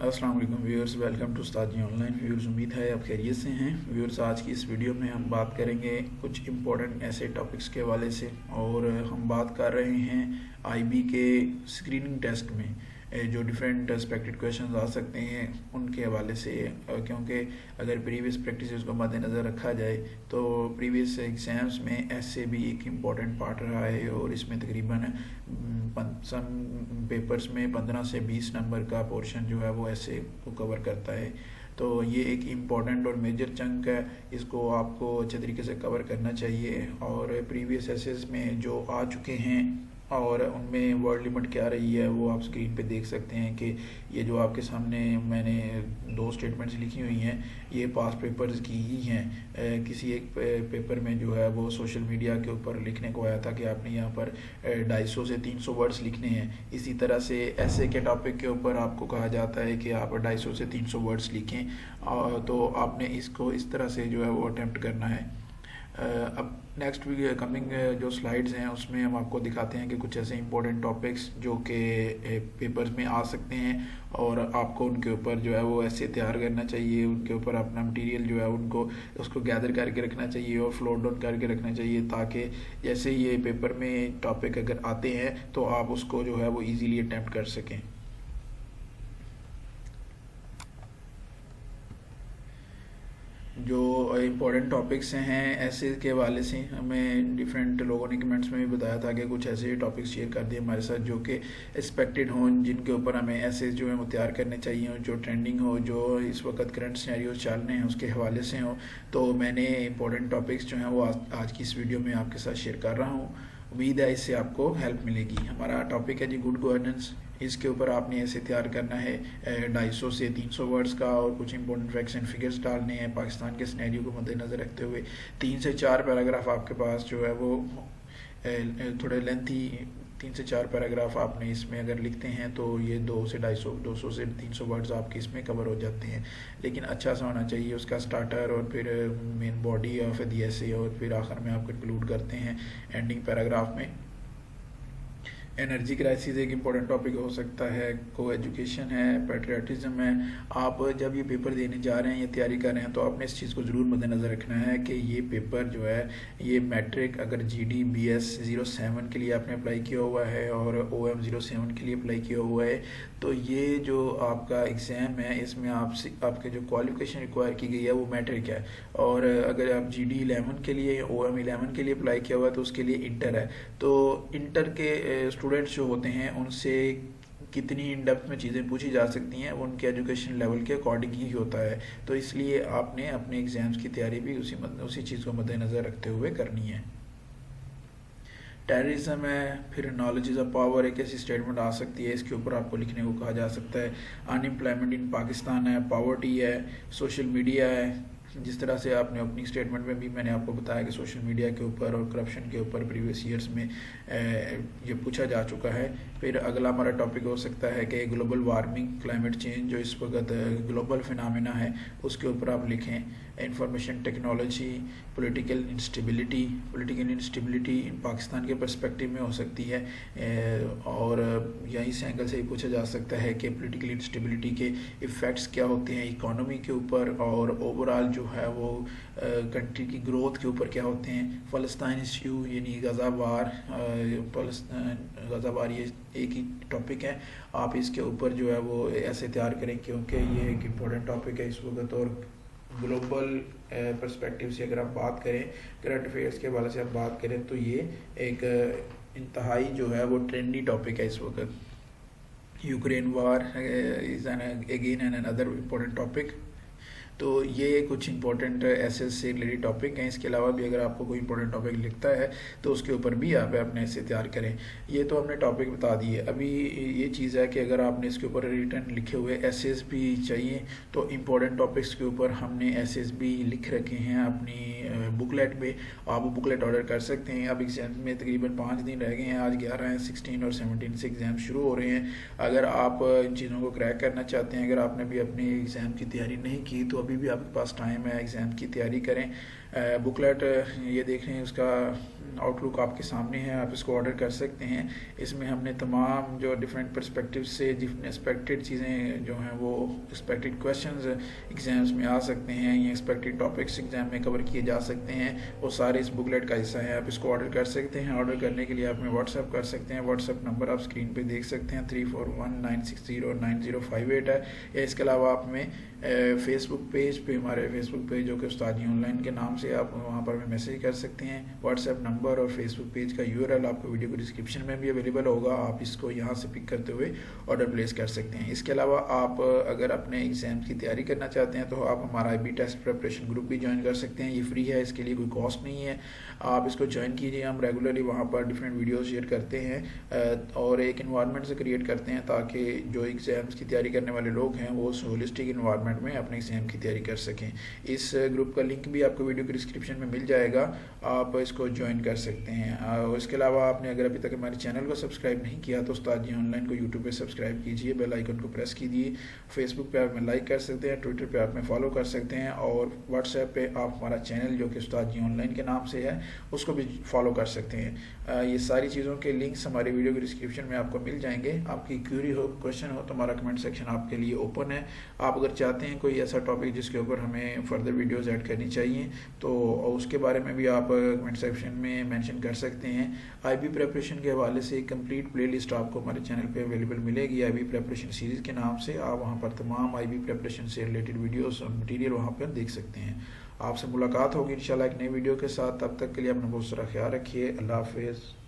السلام علیکم viewers, welcome to استاد جی آن لائن ویورز۔ امید ہے آپ خیریت سے ہیں ویورز۔ آج کی اس ویڈیو میں ہم بات کریں گے کچھ امپورٹنٹ ایسے ٹاپکس کے حوالے سے، اور ہم بات کر رہے ہیں آئی بی کے اسکریننگ ٹیسٹ میں جو ڈیفرنٹ ایکسپیکٹڈ کویشچنز آ سکتے ہیں ان کے حوالے سے، کیونکہ اگر پریویس پریکٹسز کو مد نظر رکھا جائے تو پریویس ایگزامس میں ایسے بھی ایک امپورٹنٹ پارٹ رہا ہے، اور اس میں تقریباً سم پیپرز میں 15 سے 20 نمبر کا پورشن جو ہے وہ ایسے کو کور کرتا ہے۔ تو یہ ایک امپورٹنٹ اور میجر چنک ہے، اس کو آپ کو اچھے طریقے سے کور کرنا چاہیے۔ اور پریویس ایسز میں جو آ چکے ہیں اور ان میں ورڈ لمٹ کیا رہی ہے وہ آپ اسکرین پہ دیکھ سکتے ہیں کہ یہ جو آپ کے سامنے میں نے 2 اسٹیٹمنٹس لکھی ہوئی ہیں یہ پاس پیپرز کی ہی ہیں۔ کسی ایک پیپر میں جو ہے وہ سوشل میڈیا کے اوپر لکھنے کو آیا تھا کہ آپ نے یہاں پر 250 سے 300 ورڈز لکھنے ہیں۔ اسی طرح سے ایسے کے ٹاپک کے اوپر آپ کو کہا جاتا ہے کہ آپ 250 سے 300 ورڈز لکھیں، تو آپ نے اس کو اس طرح سے جو ہے وہ اٹیمپٹ کرنا ہے۔ اب نیکسٹ کمنگ جو سلائیڈز ہیں اس میں ہم آپ کو دکھاتے ہیں کہ کچھ ایسے امپورٹنٹ ٹاپکس جو کہ پیپرز میں آ سکتے ہیں، اور آپ کو ان کے اوپر جو ہے وہ ایسے تیار کرنا چاہیے، ان کے اوپر اپنا مٹیریل جو ہے اس کو گیدر کر کے رکھنا چاہیے اور فلوٹ ڈاؤن کر کے رکھنا چاہیے، تاکہ جیسے یہ پیپر میں ٹاپک اگر آتے ہیں تو آپ اس کو جو ہے وہ ایزیلی اٹیمپٹ کر سکیں۔ جو امپورٹنٹ ٹاپکس ہیں ایسے کے حوالے سے ہمیں ڈیفرنٹ لوگوں نے کمنٹس میں بھی بتایا تھا کہ کچھ ایسے ٹاپکس شیئر کر دیں ہمارے ساتھ جو کہ ایکسپیکٹڈ ہوں، جن کے اوپر ہمیں ایسے جو ہے وہ تیار کرنے چاہیے، جو ٹرینڈنگ ہو، جو اس وقت کرنٹ سینیریوز چل رہے ہیں اس کے حوالے سے ہوں۔ تو میں نے امپورٹنٹ ٹاپکس جو ہیں وہ آج کی اس ویڈیو میں آپ کے ساتھ شیئر کر رہا ہوں۔ امید ہے اس سے آپ کو ہیلپ ملے گی۔ ہمارا ٹاپک ہے جی گڈ گورننس۔ اس کے اوپر آپ نے ایسے تیار کرنا ہے 250 سے 300 ورڈز کا، اور کچھ امپورٹنٹ فیکٹس اینڈ فگرز ڈالنے ہیں پاکستان کے سینیریو کو مد نظر رکھتے ہوئے۔ 3 سے 4 پیراگراف آپ کے پاس جو ہے وہ تھوڑے لینتھی 3 سے 4 پیراگراف آپ نے اس میں اگر لکھتے ہیں تو یہ 200 سے 300 ورڈز آپ کے اس میں کور ہو جاتے ہیں، لیکن اچھا سا ہونا چاہیے اس کا سٹارٹر، اور پھر مین باڈی آف دی ایسے، اور پھر آخر میں آپ کنکلوڈ کرتے ہیں اینڈنگ پیراگراف میں۔ انرجی کرائسس ایک امپورٹنٹ ٹاپک ہو سکتا ہے، کو ایجوکیشن ہے، پیٹریاٹزم ہے۔ آپ جب یہ پیپر دینے جا رہے ہیں یا تیاری کر رہے ہیں تو آپ نے اس چیز کو ضرور مد نظر رکھنا ہے کہ یہ پیپر جو ہے یہ میٹرک اگر جی ڈی بی ایس 07 کے لیے آپ نے اپلائی کیا ہوا ہے اور او ایم 07 کے لیے اپلائی کیا ہوا ہے، تو یہ جو آپ کا ایگزام ہے اس میں آپ کے جو کوالیفیکیشن ریکوائر کی گئی ہے وہ میٹرک ہے، اور اگر آپ جی ڈی 11 کے لیے او ایم 11 کے لیے اپلائی کیا ہوا ہے تو اس کے لیے انٹر ہے۔ تو انٹر کے اسٹوڈنٹس جو ہوتے ہیں ان سے کتنی ان ڈیپتھ میں چیزیں پوچھی جا سکتی ہیں ان کے ایجوکیشن لیول کے اکارڈنگ ہی ہوتا ہے، تو اس لیے آپ نے اپنے ایگزامس کی تیاری بھی اسی چیز کو مد نظر رکھتے ہوئے کرنی ہے۔ ٹیررزم ہے، پھر نالج از اے پاور ایک ایسی اسٹیٹمنٹ آ سکتی ہے، اس کے اوپر آپ کو لکھنے کو کہا جا سکتا ہے۔ ان امپلائمنٹ ان پاکستان ہے، پاورٹی ہے، سوشل میڈیا ہے۔ جس طرح سے آپ نے اپنی اسٹیٹمنٹ میں بھی میں نے آپ کو بتایا کہ سوشل میڈیا کے اوپر اور کرپشن کے اوپر پریویس ایئرس میں یہ پوچھا جا چکا ہے۔ پھر اگلا ہمارا ٹاپک ہو سکتا ہے کہ گلوبل وارمنگ، کلائمیٹ چینج جو اس وقت گلوبل فنامنا ہے اس کے اوپر آپ لکھیں۔ انفارمیشن ٹیکنالوجی، پولیٹیکل انسٹیبلٹی ان پاکستان کے پرسپیکٹیو میں ہو سکتی ہے، اور یہیں سے اینگل سے یہ پوچھا جا سکتا ہے کہ پولیٹیکل انسٹیبلٹی کے ایفیکٹس کیا ہوتے ہیں اکانومی کے اوپر، اور اوور آل جو ہے وہ کنٹری کی گروتھ کے اوپر کیا ہوتے ہیں۔ فلسطین ایشو یعنی غزہ وار یہ ایک ہی ٹاپک ہے، آپ اس کے اوپر جو ہے وہ ایسے تیار کریں کیونکہ یہ ایک امپورٹنٹ ٹاپک ہے اس وقت، اور گلوبل پرسپیکٹیو سے اگر آپ بات کریں، کرنٹ افیئرس کے حوالے سے آپ بات کریں تو یہ ایک انتہائی جو ہے وہ ٹرینڈی ٹاپک ہے اس وقت۔ Ukraine war is again another important topic. تو یہ کچھ امپورٹنٹ ایسے سے ریلیٹڈ ٹاپک ہیں۔ اس کے علاوہ بھی اگر آپ کو کوئی امپورٹنٹ ٹاپک لکھتا ہے تو اس کے اوپر بھی آپ اپنے ایسے تیار کریں۔ یہ تو ہم نے ٹاپک بتا دیے، ابھی یہ چیز ہے کہ اگر آپ نے اس کے اوپر ریٹن لکھے ہوئے ایسیز بھی چاہیے تو امپورٹنٹ ٹاپکس کے اوپر ہم نے ایسیز بھی لکھ رکھے ہیں اپنی بک لیٹ میں، آپ وہ بک لیٹ آرڈر کر سکتے ہیں۔ اب ایگزام میں تقریباً 5 دن رہ گئے ہیں، آج 11 ہیں، 16 اور 17 سے ایگزام شروع ہو رہے ہیں۔ اگر آپ ان چیزوں کو کریک کرنا چاہتے ہیں، اگر آپ نے بھی اپنی ایگزام کی تیاری نہیں کی تو ابھی بھی آپ کے پاس ٹائم ہے، ایگزام کی تیاری کریں۔ بک لیٹ یہ دیکھ رہے ہیں اس کا آؤٹ لک آپ کے سامنے ہے، آپ اس کو آرڈر کر سکتے ہیں۔ اس میں ہم نے تمام جو ڈفرینٹ پرسپیکٹیو سے ایکسپیکٹڈ چیزیں جو ہیں وہ ایکسپیکٹڈ کویشچنز ایگزامس میں آ سکتے ہیں یا ایکسپیکٹڈ ٹاپکس ایگزام میں کور کیے جا سکتے ہیں، وہ سارے اس بک لیٹ کا حصہ ہے۔ آپ اس کو آرڈر کر سکتے ہیں۔ آرڈر کرنے کے لیے آپ میں واٹس ایپ کر سکتے ہیں۔ واٹس ایپ نمبر آپ اسکرین پہ دیکھ سکتے ہیں 3419609058 ہے، یا اس کے علاوہ آپ میں فیس بک پیج پہ، ہمارے فیس بک پیج جو کہ استاد جی آن لائن کے نام سے، آپ وہاں پر میں میسیج کر سکتے ہیں۔ واٹس ایپ نمبر اور فیس بک پیج کا URL آپ کو ویڈیو کو ڈسکرپشن میں بھی اویلیبل ہوگا، آپ اس کو یہاں سے پک کرتے ہوئے آرڈر پلیس کر سکتے ہیں۔ اس کے علاوہ آپ اگر اپنے ایگزام کی تیاری کرنا چاہتے ہیں تو آپ ہمارا IB ٹیسٹ پریپریشن گروپ بھی جوائن کر سکتے ہیں، یہ فری ہے، اس کے لیے کوئی کاسٹ نہیں ہے، آپ اس کو جوائن کیجیے۔ ہم ریگولرلی وہاں پر ڈفرینٹ ویڈیوز شیئر کرتے ہیں اور ایک انوائرمنٹ سے کریٹ کرتے ہیں تاکہ جو ایگزامس کی تیاری کرنے والے لوگ ہیں وہ ہولسٹک انوائرمنٹ میں اپنے ایگزام کی تیاری کر سکیں۔ اس گروپ کا لنک بھی آپ کو ویڈیو کی ڈسکرپشن میں مل جائے گا، آپ اس کو جوائن کر سکتے ہیں۔ اس کے علاوہ آپ نے اگر ابھی تک ہمارے چینل کو سبسکرائب نہیں کیا تو استاد جی آن لائن کو یوٹیوب پہ سبسکرائب کیجیے، بیل آئیکن کو پریس کیجیے۔ فیس بک پہ آپ میں لائک کر سکتے ہیں، ٹویٹر پہ آپ میں فالو کر سکتے ہیں، اور واٹس ایپ پہ آپ ہمارا چینل جو کہ استاد جی آن لائن کے نام سے ہے اس کو بھی فالو کر سکتے ہیں۔ یہ ساری چیزوں کے لنکس ہماری ویڈیو کی ڈسکرپشن میں آپ کو مل جائیں گے۔ آپ کی کیوری ہو، کوشچن ہو تو ہمارا کمنٹ سیکشن آپ کے لیے اوپن ہے۔ آپ اگر چاہتے ہیں کوئی ایسا ٹاپک جس کے اوپر ہمیں فردر ویڈیوز ایڈ کرنی چاہیے تو اس کے بارے میں بھی آپ کمنٹ سیکشن میں مینشن کر سکتے ہیں۔ IB پریپریشن کے حوالے سے ایک کمپلیٹ پلے لسٹ آپ کو ہمارے چینل پہ اویلیبل ملے گی IB پریپریشن سیریز کے نام سے، آپ وہاں پر تمام IB پریپریشن سے ریلیٹڈ ویڈیوز اور مٹیریل وہاں پر دیکھ سکتے ہیں۔ آپ سے ملاقات ہوگی انشاءاللہ ایک نئی ویڈیو کے ساتھ، تب تک کے لیے اپنا بہت سارا خیال رکھیے۔ اللہ حافظ۔